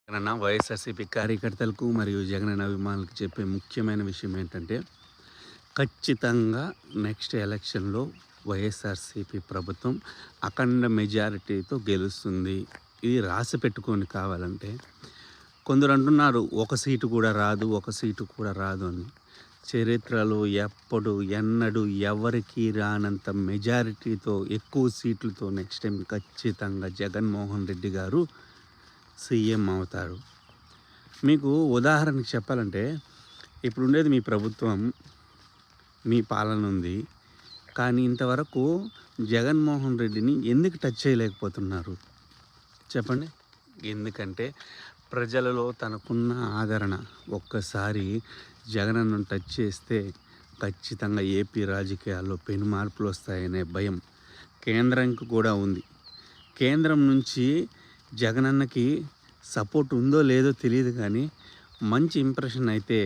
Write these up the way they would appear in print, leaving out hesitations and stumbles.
జగనన్న వైఎస్ఆర్సీపీ కార్యకర్తలకు మరియు జగనన్న అభిమానులకు చెప్పే ముఖ్యమైన విషయం ఏంటంటే ఖచ్చితంగా నెక్స్ట్ ఎలక్షన్లో వైఎస్ఆర్సీపీ ప్రభుత్వం అఖండ మెజారిటీతో గెలుస్తుంది. ఇది రాసి పెట్టుకొని కావాలంటే కొందరు అంటున్నారు ఒక సీటు కూడా రాదు, ఒక సీటు కూడా రాదు అని. చరిత్రలో ఎప్పుడు ఎన్నడూ ఎవరికి రానంత మెజారిటీతో ఎక్కువ సీట్లతో నెక్స్ట్ టైం ఖచ్చితంగా జగన్మోహన్ రెడ్డి గారు సీఎం అవుతారు. మీకు ఉదాహరణకి చెప్పాలంటే ఇప్పుడు ఉండేది మీ ప్రభుత్వం, మీ పాలన ఉంది. కానీ ఇంతవరకు జగన్మోహన్ రెడ్డిని ఎందుకు టచ్ చేయలేకపోతున్నారు చెప్పండి? ఎందుకంటే ప్రజలలో తనకున్న ఆదరణ ఒక్కసారి జగనన్నను టచ్ చేస్తే ఖచ్చితంగా ఏపీ రాజకీయాల్లో పెను మార్పులు వస్తాయనే భయం కేంద్రానికి కూడా ఉంది. కేంద్రం నుంచి జగనన్నకి సపోర్ట్ ఉందో లేదో తెలియదు, కానీ మంచి ఇంప్రెషన్ అయితే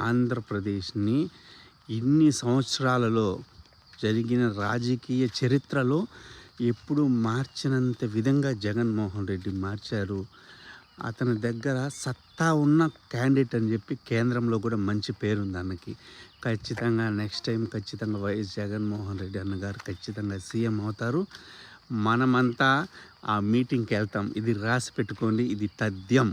ఆంధ్రప్రదేశ్ని ఇన్ని సంవత్సరాలలో జరిగిన రాజకీయ చరిత్రలో ఎప్పుడు మార్చినంత విధంగా జగన్మోహన్ రెడ్డి మార్చారు. అతని దగ్గర సత్తా ఉన్న క్యాండిడేట్ అని చెప్పి కేంద్రంలో కూడా మంచి పేరుంది అన్నకి. ఖచ్చితంగా నెక్స్ట్ టైం ఖచ్చితంగా వైఎస్ జగన్మోహన్ రెడ్డి అన్నగారు ఖచ్చితంగా సీఎం అవుతారు. మనమంతా ఆ మీటింగ్కి వెళ్తాం. ఇది రాసి పెట్టుకోండి, ఇది తథ్యం.